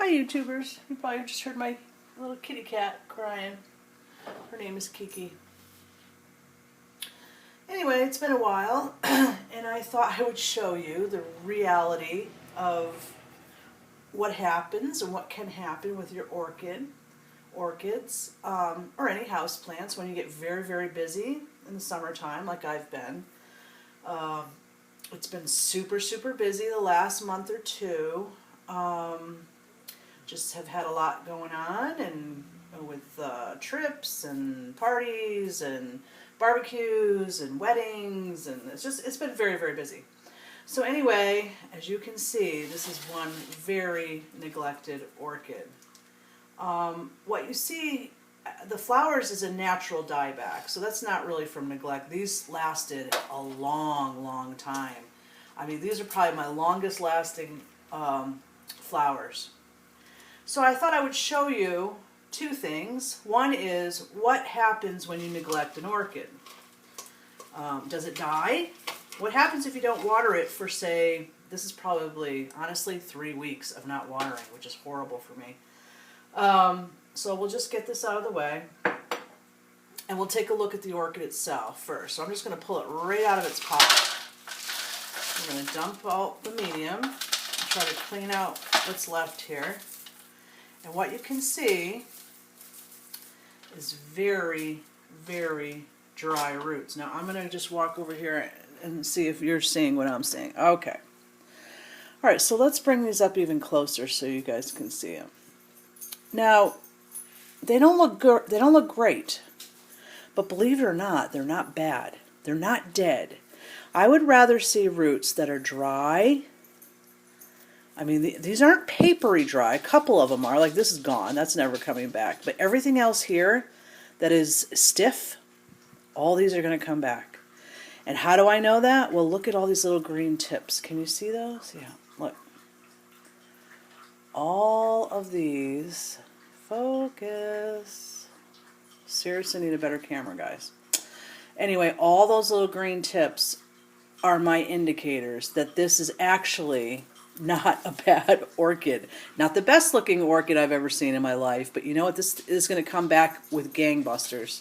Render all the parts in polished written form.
Hi YouTubers, you probably just heard my little kitty cat crying. Her name is Kiki. Anyway, it's been a while and I thought I would show you the reality of what happens and what can happen with your orchids, or any houseplants when you get very, very busy in the summertime like I've been. It's been super, super busy the last month or two. Just have had a lot going on, and with trips and parties and barbecues and weddings, and it's been very, very busy. So anyway, as you can see, this is one very neglected orchid. What you see, the flowers is a natural dieback, so that's not really from neglect. These lasted a long, long time. I mean, these are probably my longest lasting flowers. So I thought I would show you two things. One is what happens when you neglect an orchid. Does it die? What happens if you don't water it for, say, this is probably, honestly, 3 weeks of not watering, which is horrible for me. So we'll just get this out of the way, and we'll take a look at the orchid itself first. So I'm just going to pull it right out of its pot. I'm going to dump out the medium and try to clean out what's left here. And what you can see is very, very dry roots. Now I'm going to just walk over here and see if you're seeing what I'm seeing. Okay. All right, so let's bring these up even closer so you guys can see them. Now, they don't look great, but believe it or not, they're not bad. They're not dead. I would rather see roots that are dry. I mean, these aren't papery dry. A couple of them are. Like, this is gone. That's never coming back. But everything else here that is stiff, all these are going to come back. And how do I know that? Well, look at all these little green tips. Can you see those? Yeah, look. All of these, focus. Seriously need a better camera, guys. Anyway, all those little green tips are my indicators that this is actually not a bad orchid. Not the best looking orchid I've ever seen in my life, but you know what? This is going to come back with gangbusters.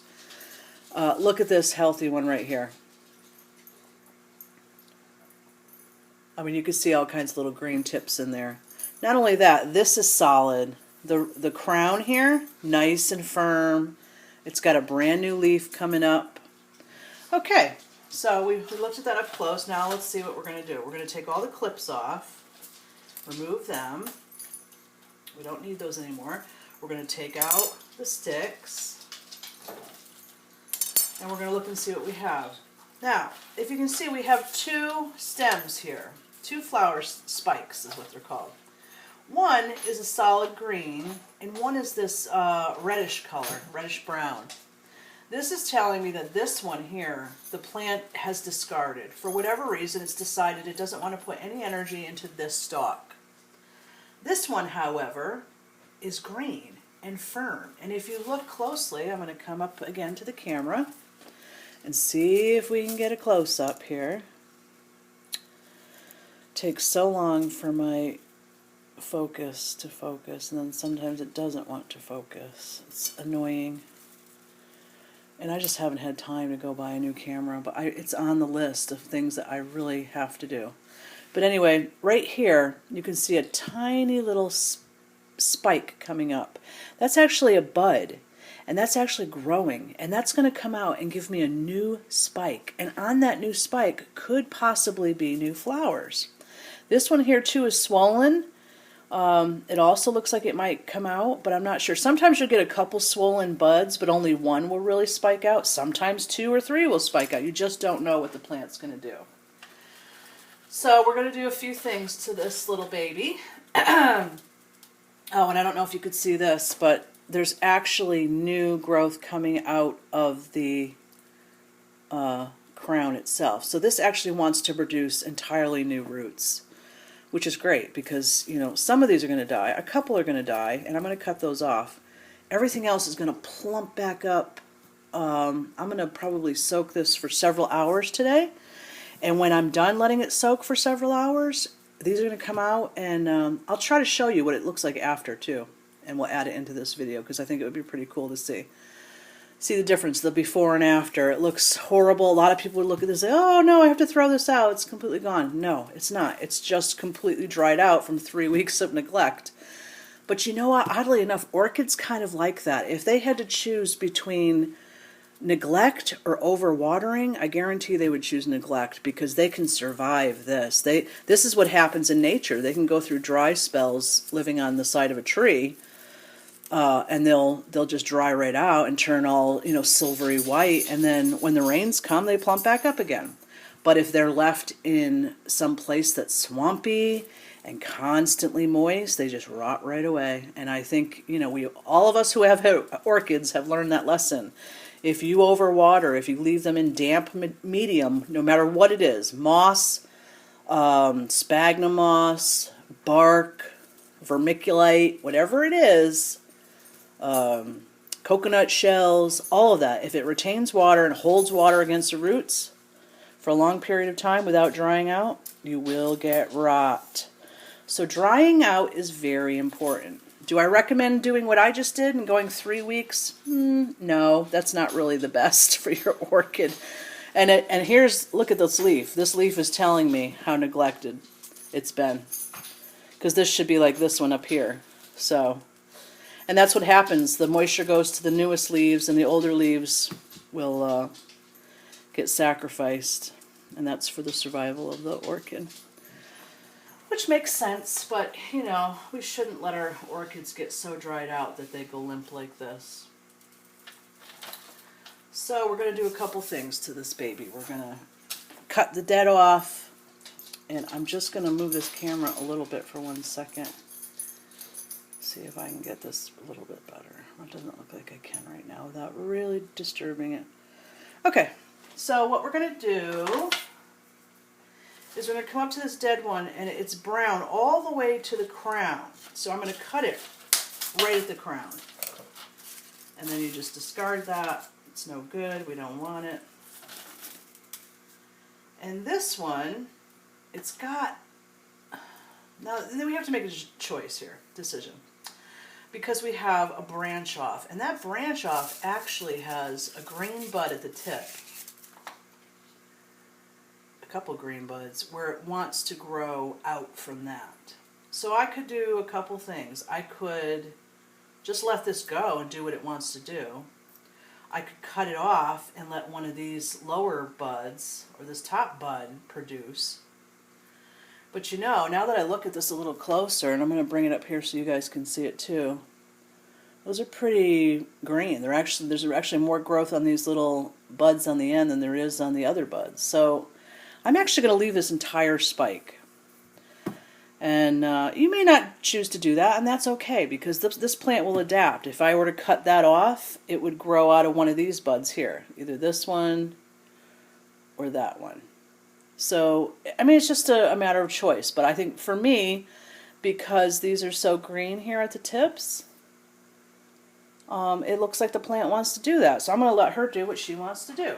Look at this healthy one right here. I mean, you can see all kinds of little green tips in there. Not only that, this is solid. The crown here, nice and firm. It's got a brand new leaf coming up. Okay, so we looked at that up close. Now let's see what we're going to do. We're going to take all the clips off. Remove them. We don't need those anymore. We're going to take out the sticks, and we're going to look and see what we have. Now, if you can see, we have two stems here. Two flower spikes is what they're called. One is a solid green, and one is this reddish color, reddish brown. This is telling me that this one here, the plant has discarded. For whatever reason, it's decided it doesn't want to put any energy into this stalk. This one, however, is green and firm. And if you look closely, I'm going to come up again to the camera and see if we can get a close-up here. Takes so long for my focus to focus, and then sometimes it doesn't want to focus. It's annoying. And I just haven't had time to go buy a new camera, but it's on the list of things that I really have to do. But anyway, right here, you can see a tiny little spike coming up. That's actually a bud, and that's actually growing, and that's going to come out and give me a new spike. And on that new spike could possibly be new flowers. This one here, too, is swollen. It also looks like it might come out, but I'm not sure. Sometimes you'll get a couple swollen buds, but only one will really spike out. Sometimes 2 or 3 will spike out. You just don't know what the plant's going to do. So we're going to do a few things to this little baby. Oh, and I don't know if you could see this, but there's actually new growth coming out of the crown itself. So this actually wants to produce entirely new roots, which is great because, you know, some of these are going to die. A couple are going to die, and I'm going to cut those off. Everything else is going to plump back up. I'm going to probably soak this for several hours today. And when I'm done letting it soak for several hours, these are going to come out, and I'll try to show you what it looks like after too, and we'll add it into this video because I think it would be pretty cool to see. See the difference, the before and after. It looks horrible. A lot of people would look at this and say, oh no, I have to throw this out. It's completely gone. No, it's not. It's just completely dried out from 3 weeks of neglect. But you know what? Oddly enough, orchids kind of like that. If they had to choose between neglect or overwatering, I guarantee they would choose neglect because they can survive this. This is what happens in nature. They can go through dry spells living on the side of a tree, and they'll just dry right out and turn all, you know, silvery white, and then when the rains come, they plump back up again. But if they're left in some place that's swampy and constantly moist, they just rot right away. And I think, you know, all of us who have orchids have learned that lesson. If you overwater, if you leave them in damp medium, no matter what it is, moss, sphagnum moss, bark, vermiculite, whatever it is, coconut shells, all of that, if it retains water and holds water against the roots for a long period of time without drying out, you will get rot. So drying out is very important. Do I recommend doing what I just did and going 3 weeks? No, that's not really the best for your orchid. And here's, look at this leaf. This leaf is telling me how neglected it's been. Because this should be like this one up here. So, and that's what happens. The moisture goes to the newest leaves and the older leaves will get sacrificed. And that's for the survival of the orchid. Which makes sense, but, you know, we shouldn't let our orchids get so dried out that they go limp like this. So we're going to do a couple things to this baby. We're going to cut the dead off, and I'm just going to move this camera a little bit for 1 second. See if I can get this a little bit better. It doesn't look like I can right now without really disturbing it. Okay, so what we're going to do is we're going to come up to this dead one, and it's brown all the way to the crown. So I'm going to cut it right at the crown. And then you just discard that. It's no good. We don't want it. And this one, it's got... Now, then we have to make a choice here, decision. Because we have a branch off. And that branch off actually has a green bud at the tip. Couple green buds where it wants to grow out from that. So I could do a couple things. I could just let this go and do what it wants to do. I could cut it off and let one of these lower buds or this top bud produce. But you know, now that I look at this a little closer, and I'm going to bring it up here so you guys can see it too, those are pretty green. There's actually more growth on these little buds on the end than there is on the other buds. So I'm actually going to leave this entire spike. And you may not choose to do that, and that's okay, because this plant will adapt. If I were to cut that off, it would grow out of one of these buds here. Either this one or that one. So, I mean, it's just a matter of choice. But I think for me, because these are so green here at the tips, it looks like the plant wants to do that. So I'm going to let her do what she wants to do.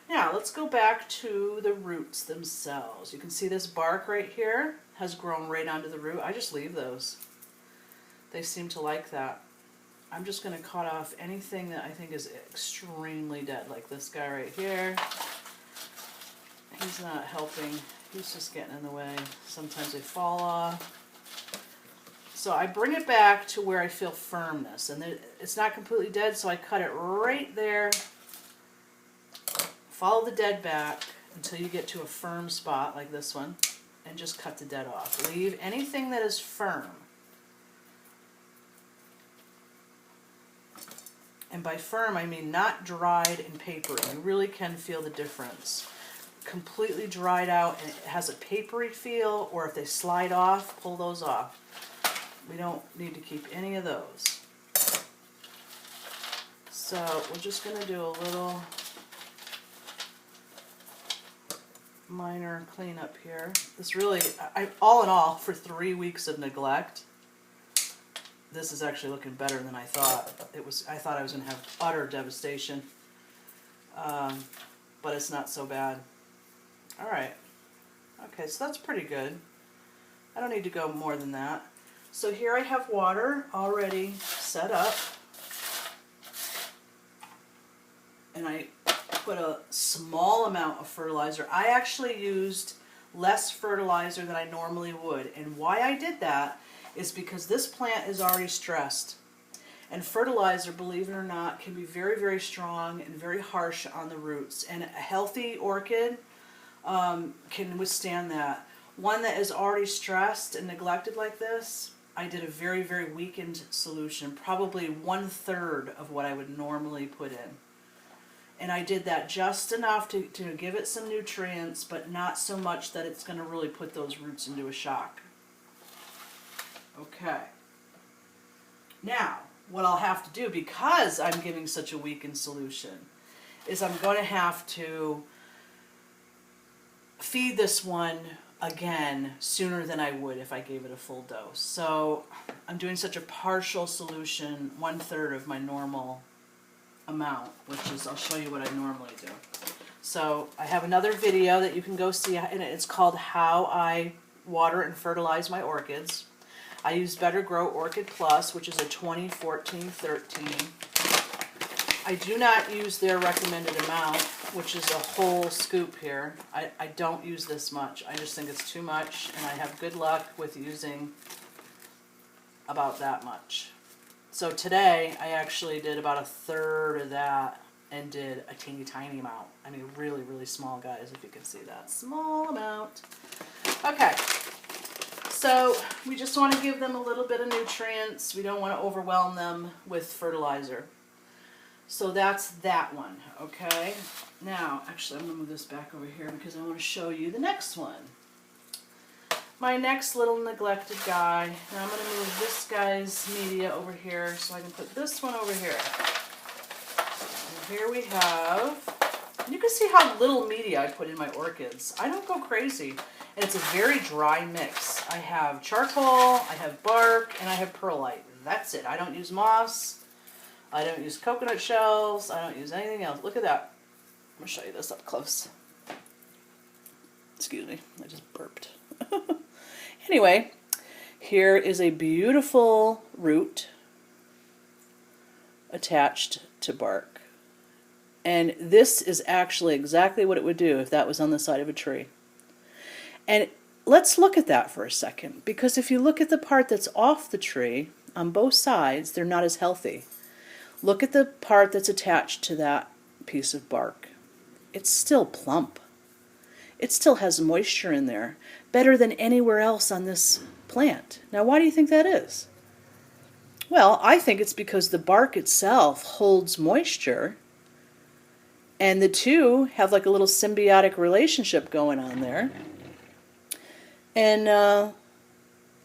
Now, let's go back to the roots themselves. You can see this bark right here has grown right onto the root. I just leave those. They seem to like that. I'm just going to cut off anything that I think is extremely dead, like this guy right here. He's not helping. He's just getting in the way. Sometimes they fall off. So I bring it back to where I feel firmness. And it's not completely dead, so I cut it right there. Follow the dead back until you get to a firm spot like this one, and just cut the dead off. Leave anything that is firm. And by firm, I mean not dried and papery. You really can feel the difference. Completely dried out and it has a papery feel, or if they slide off, pull those off. We don't need to keep any of those. So we're just going to do a little minor cleanup here. This really, all in all, for 3 weeks of neglect, this is actually looking better than I thought. I thought I was going to have utter devastation, but it's not so bad. All right. Okay, so that's pretty good. I don't need to go more than that. So here I have water already set up. And I put a small amount of fertilizer. I actually used less fertilizer than I normally would. And why I did that is because this plant is already stressed. And fertilizer, believe it or not, can be very, very strong and very harsh on the roots. And a healthy orchid can withstand that. One that is already stressed and neglected like this, I did a very, very weakened solution, probably 1/3 of what I would normally put in. And I did that just enough to give it some nutrients, but not so much that it's going to really put those roots into a shock. Okay. Now, what I'll have to do, because I'm giving such a weakened solution, is I'm going to have to feed this one again sooner than I would if I gave it a full dose. So I'm doing such a partial solution, 1/3 of my normal amount, which is, I'll show you what I normally do. So I have another video that you can go see, and it's called How I Water and Fertilize My Orchids. I use Better Grow Orchid Plus, which is a 2014-13. I do not use their recommended amount, which is a whole scoop here. I don't use this much. I just think it's too much, and I have good luck with using about that much. So today, I actually did about 1/3 of that and did a teeny tiny amount. I mean, really, really small, guys, if you can see that. Small amount. Okay. So we just want to give them a little bit of nutrients. We don't want to overwhelm them with fertilizer. So that's that one, okay? Now, actually, I'm going to move this back over here because I want to show you the next one. My next little neglected guy. Now I'm going to move this guy's media over here so I can put this one over here. And here we have, and you can see how little media I put in my orchids. I don't go crazy. And it's a very dry mix. I have charcoal, I have bark, and I have perlite. That's it. I don't use moss. I don't use coconut shells. I don't use anything else. Look at that. I'm going to show you this up close. Excuse me. I just burped. Anyway, here is a beautiful root attached to bark. And this is actually exactly what it would do if that was on the side of a tree. And let's look at that for a second, because if you look at the part that's off the tree, on both sides, they're not as healthy. Look at the part that's attached to that piece of bark. It's still plump. It still has moisture in there, better than anywhere else on this plant. Now, why do you think that is? Well, I think it's because the bark itself holds moisture, and the two have like a little symbiotic relationship going on there. And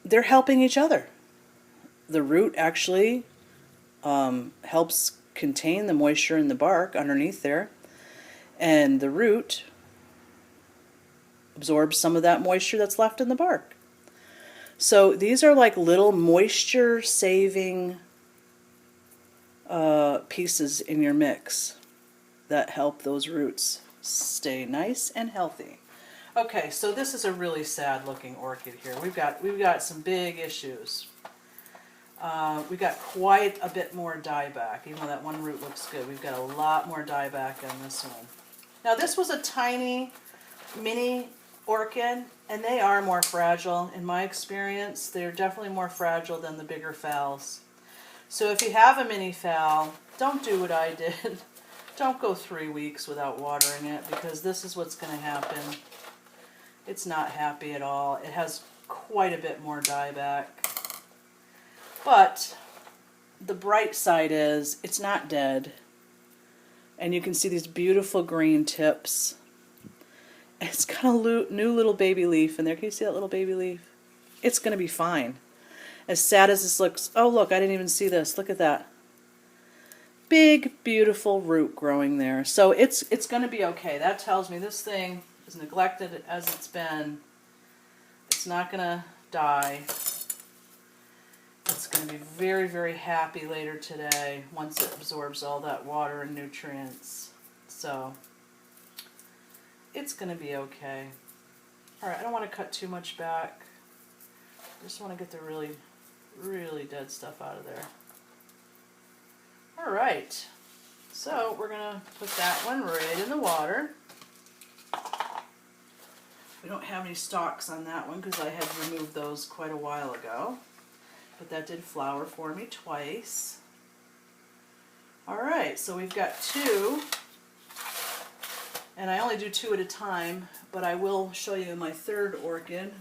they're helping each other. The root actually helps contain the moisture in the bark underneath there. And the root absorbs some of that moisture that's left in the bark. So these are like little moisture-saving pieces in your mix that help those roots stay nice and healthy. Okay, so this is a really sad looking orchid here. We've got some big issues. We've got quite a bit more dieback, even though that one root looks good. We've got a lot more dieback on this one. Now this was a tiny mini orchid, and they are more fragile in my experience. They're definitely more fragile than the bigger phals. So if you have a mini phal, don't do what I did. Don't go 3 weeks without watering it, because this is what's going to happen. It's not happy at all. It has quite a bit more dieback. But the bright side is it's not dead. And you can see these beautiful green tips. It's got a new little baby leaf in there. Can you see that little baby leaf? It's going to be fine. As sad as this looks. Oh, look, I didn't even see this. Look at that. Big, beautiful root growing there. So it's going to be okay. That tells me this thing, as neglected as it's been, it's not going to die. It's going to be very, very happy later today once it absorbs all that water and nutrients. So it's going to be okay. All right, I don't want to cut too much back. Just want to get the really, really dead stuff out of there. All right, so we're gonna put that one right in the water. We don't have any stalks on that one because I had removed those quite a while ago, but that did flower for me twice. All right, so we've got 2, and I only do 2 at a time, but I will show you my 3rd orchid.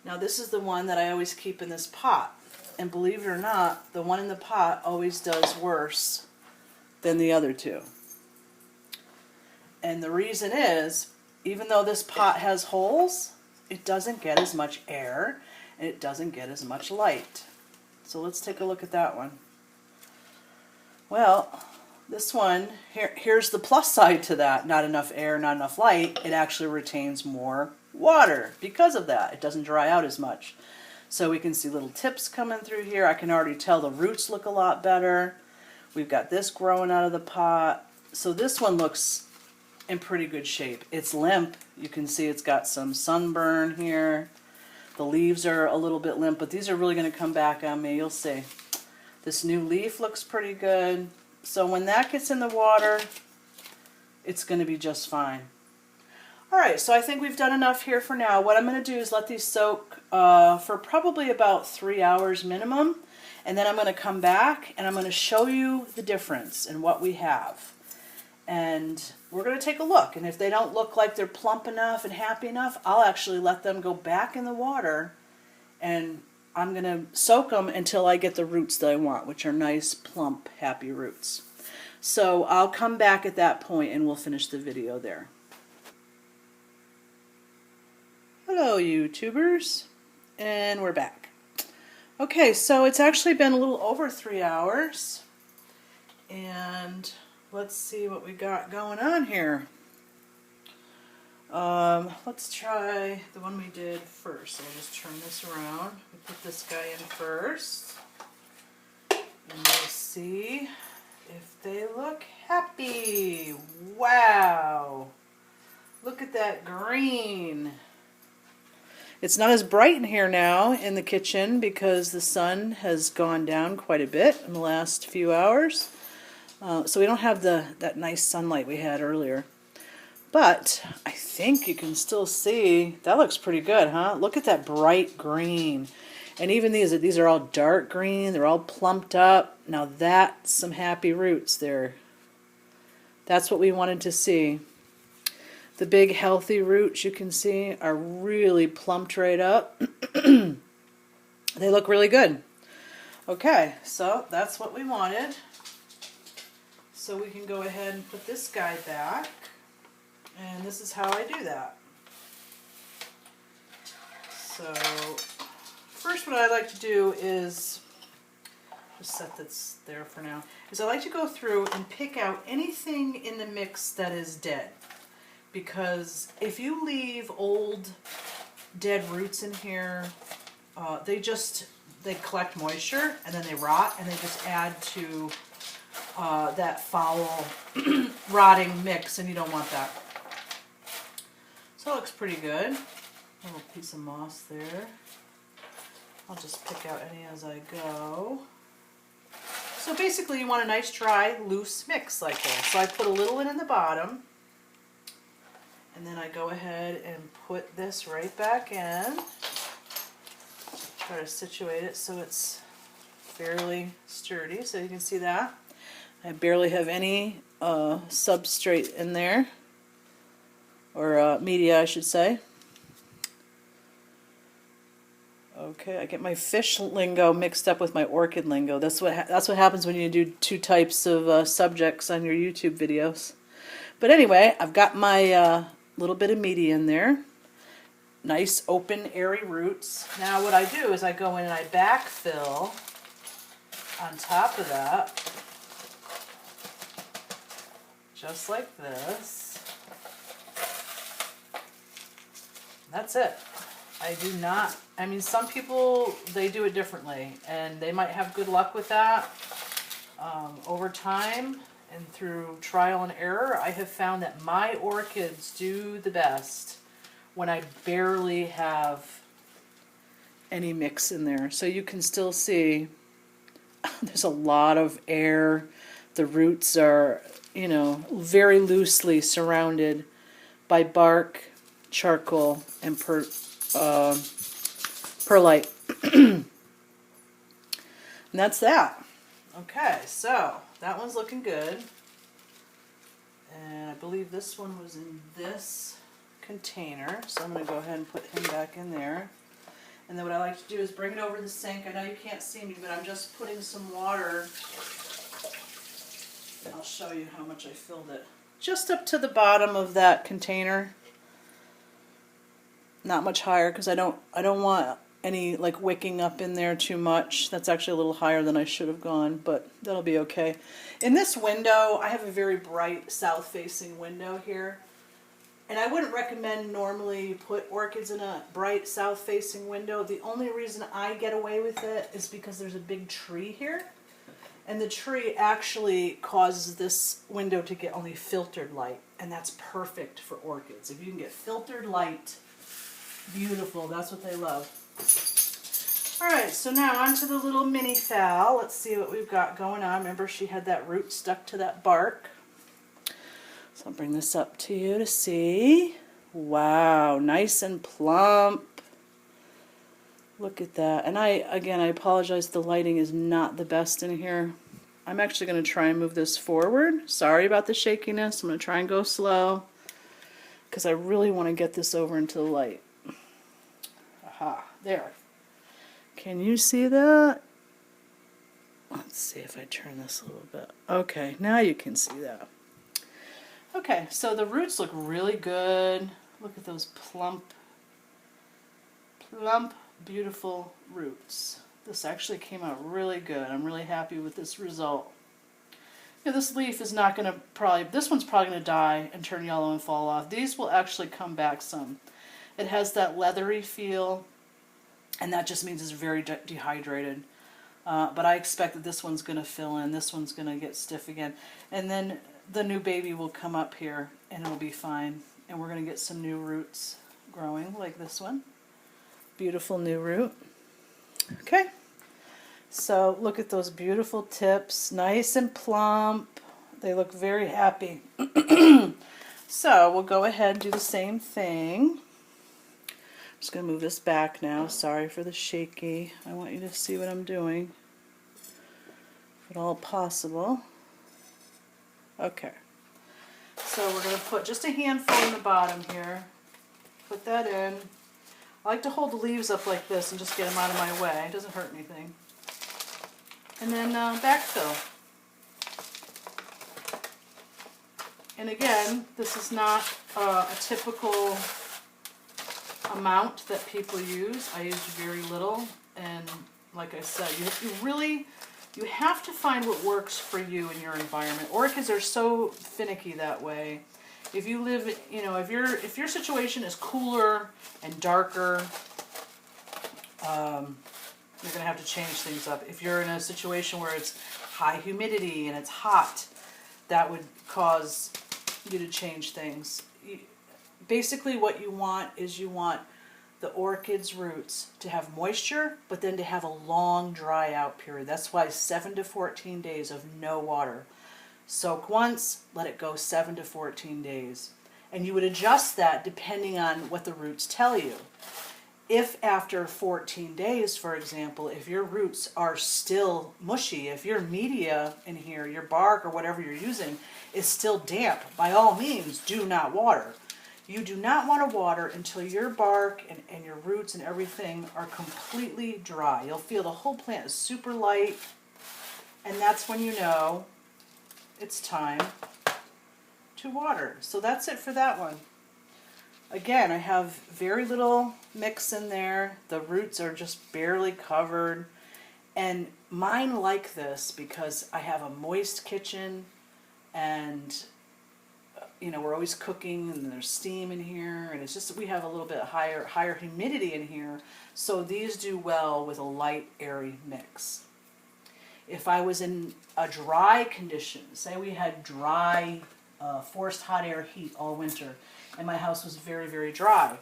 Now this is the one that I always keep in this pot, and believe it or not, the one in the pot always does worse than the other 2. And the reason is, even though this pot has holes, it doesn't get as much air, and it doesn't get as much light. So let's take a look at that one. Well, this one, here's the plus side to that. Not enough air, not enough light. It actually retains more water because of that. It doesn't dry out as much. So we can see little tips coming through here. I can already tell the roots look a lot better. We've got this growing out of the pot. So this one looks in pretty good shape. It's limp. You can see it's got some sunburn here. The leaves are a little bit limp, but these are really going to come back on me. You'll see. This new leaf looks pretty good. So when that gets in the water, it's going to be just fine. All right, so I think we've done enough here for now. What I'm going to do is let these soak for probably about 3 hours minimum, and then I'm going to come back and I'm going to show you the difference in what we have. And we're going to take a look, and if they don't look like they're plump enough and happy enough, I'll actually let them go back in the water, and I'm going to soak them until I get the roots that I want, which are nice, plump, happy roots. So I'll come back at that point and we'll finish the video there. Hello, YouTubers, and we're back. Okay, so it's actually been a little over 3 hours, and let's see what we got going on here. Let's try the one we did first. So we'll just turn this around. We put this guy in first, and we'll see if they look happy. Wow! Look at that green. It's not as bright in here now in the kitchen because the sun has gone down quite a bit in the last few hours. So we don't have that nice sunlight we had earlier. But I think you can still see, that looks pretty good, huh? Look at that bright green. And even these are all dark green. They're all plumped up. Now that's some happy roots there. That's what we wanted to see. The big healthy roots you can see are really plumped right up. They look really good. Okay, so that's what we wanted. So we can go ahead and put this guy back. And this is how I do that. So first what I like to do is, just set this there for now, is I like to go through and pick out anything in the mix that is dead. Because if you leave old dead roots in here, they collect moisture and then they rot, and they just add to that foul rotting mix, and you don't want that. So it looks pretty good. A little piece of moss there. I'll just pick out any as I go. So basically you want a nice dry loose mix like this. So I put a little in the bottom, and then I go ahead and put this right back in. Try to situate it so it's fairly sturdy, so you can see that. I barely have any substrate in there, or media I should say. Okay, I get my fish lingo mixed up with my orchid lingo. That's what happens when you do two types of subjects on your YouTube videos. But anyway, I've got my little bit of media in there. Nice open airy roots. Now what I do is I go in and I backfill on top of that, just like this. That's it. I do not, I mean, some people, they do it differently, and they might have good luck with that. Over time and through trial and error, I have found that my orchids do the best when I barely have any mix in there. So you can still see there's a lot of air. The roots are, you know, very loosely surrounded by bark, charcoal, and perlite. And that's that. Okay, so that one's looking good. And I believe this one was in this container, so I'm going to go ahead and put him back in there. And then what I like to do is bring it over the sink. I know you can't see me, but I'm just putting some water. I'll show you how much I filled it. Just up to the bottom of that container. Not much higher because I don't want any like wicking up in there too much. That's actually a little higher than I should have gone, but that'll be okay. In this window, I have a very bright south-facing window here. And I wouldn't recommend normally put orchids in a bright south-facing window. The only reason I get away with it is because there's a big tree here. And the tree actually causes this window to get only filtered light. And that's perfect for orchids. If you can get filtered light, beautiful. That's what they love. Alright, so now onto the little mini phal. Let's see what we've got going on. Remember, she had that root stuck to that bark. So I'll bring this up to you to see. Wow, nice and plump. Look at that. And I apologize, the lighting is not the best in here. I'm actually going to try and move this forward. Sorry about the shakiness. I'm going to try and go slow because I really want to get this over into the light. Aha, there. Can you see that? Let's see if I turn this a little bit. Okay, now you can see that. Okay, so the roots look really good. Look at those plump, beautiful roots. This actually came out really good. I'm really happy with this result. Yeah, this leaf is not going to this one's probably going to die and turn yellow and fall off. These will actually come back some. It has that leathery feel, and that just means it's very dehydrated. But I expect that this one's going to fill in. This one's going to get stiff again. And then the new baby will come up here and it'll be fine. And we're going to get some new roots growing like this one. Beautiful new root. Okay. So look at those beautiful tips. Nice and plump. They look very happy. So we'll go ahead and do the same thing. I'm just going to move this back now. Sorry for the shaky. I want you to see what I'm doing, if at all possible. Okay. So we're going to put just a handful in the bottom here. Put that in. I like to hold the leaves up like this and just get them out of my way. It doesn't hurt anything. And then backfill. And again, this is not a typical amount that people use. I use very little, and like I said, you have to find what works for you in your environment. Orchids are so finicky that way. If you live, you know, if your situation is cooler and darker, you're going to have to change things up. If you're in a situation where it's high humidity and it's hot, that would cause you to change things. Basically what you want is you want the orchid's roots to have moisture, but then to have a long dry out period. That's why 7 to 14 days of no water. Soak once, let it go 7 to 14 days. And you would adjust that depending on what the roots tell you. If after 14 days, for example, if your roots are still mushy, if your media in here, your bark or whatever you're using, is still damp, by all means, do not water. You do not want to water until your bark and your roots and everything are completely dry. You'll feel the whole plant is super light, and that's when you know it's time to water. So that's it for that one. Again, I have very little mix in there. The roots are just barely covered. And mine like this because I have a moist kitchen, and you know, we're always cooking and there's steam in here, and it's just we have a little bit higher humidity in here, so these do well with a light, airy mix. If I was in a dry condition, say we had dry, forced hot air heat all winter, and my house was very, very dry,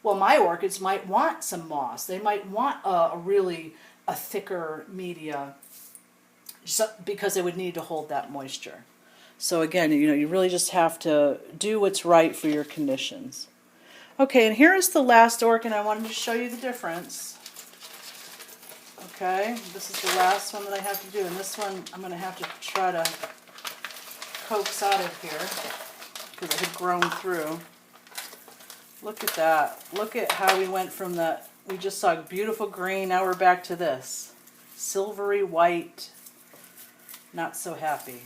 Well, my orchids might want some moss. They might want a thicker media because they would need to hold that moisture. So again, you really just have to do what's right for your conditions. Okay, and here is the last orchid. I wanted to show you the difference. Okay, this is the last one that I have to do, and this one I'm going to have to try to coax out of here because it had grown through. Look at that. Look at how we went from that. We just saw beautiful green. Now we're back to this. Silvery white. Not so happy.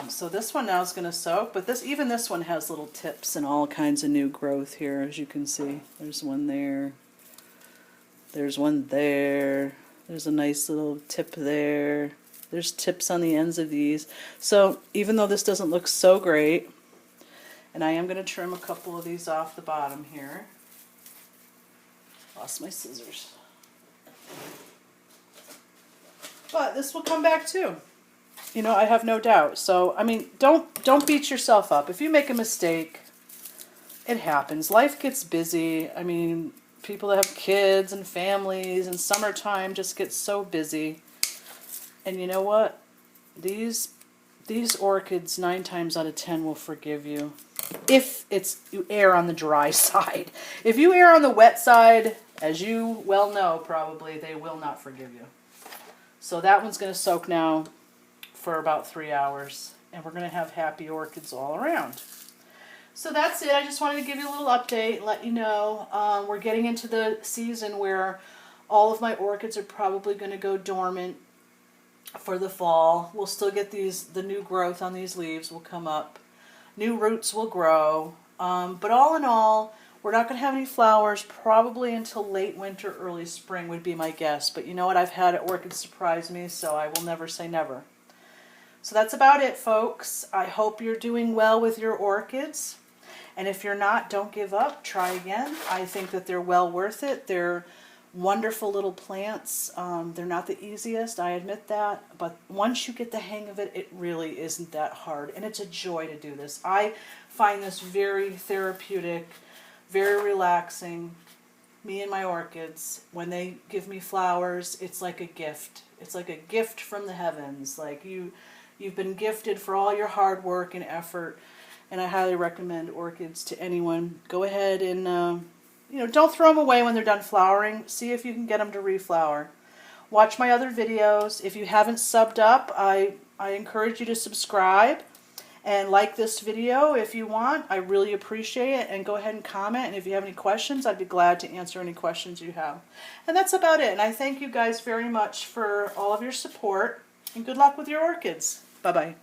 So this one now is going to soak, but even this one has little tips and all kinds of new growth here, as you can see. There's one there. There's one there. There's a nice little tip there. There's tips on the ends of these. So even though this doesn't look so great, and I am going to trim a couple of these off the bottom here. Lost my scissors. But this will come back too. I have no doubt. So, I mean, don't beat yourself up. If you make a mistake, it happens. Life gets busy. I mean, people that have kids and families and summertime just get so busy. And you know what? These orchids 9 times out of 10 will forgive you. If you err on the dry side. If you err on the wet side, as you well know probably, they will not forgive you. So that one's going to soak now for about 3 hours, and we're going to have happy orchids all around. So that's it. I just wanted to give you a little update, let you know we're getting into the season where all of my orchids are probably going to go dormant for the fall. We'll still get the new growth on these leaves will come up. New roots will grow. But all in all, we're not going to have any flowers probably until late winter, early spring would be my guess. But you know what? I've had orchids surprise me, so I will never say never. So that's about it, folks. I hope you're doing well with your orchids. And if you're not, don't give up. Try again. I think that they're well worth it. They're wonderful little plants. They're not the easiest, I admit that. But once you get the hang of it, it really isn't that hard. And it's a joy to do this. I find this very therapeutic, very relaxing. Me and my orchids, when they give me flowers, it's like a gift. It's like a gift from the heavens. Like you've been gifted for all your hard work and effort, and I highly recommend orchids to anyone. Go ahead and, don't throw them away when they're done flowering. See if you can get them to reflower. Watch my other videos. If you haven't subbed up, I encourage you to subscribe and like this video if you want. I really appreciate it, and go ahead and comment, and if you have any questions, I'd be glad to answer any questions you have. And that's about it, and I thank you guys very much for all of your support, and good luck with your orchids. Bye-bye.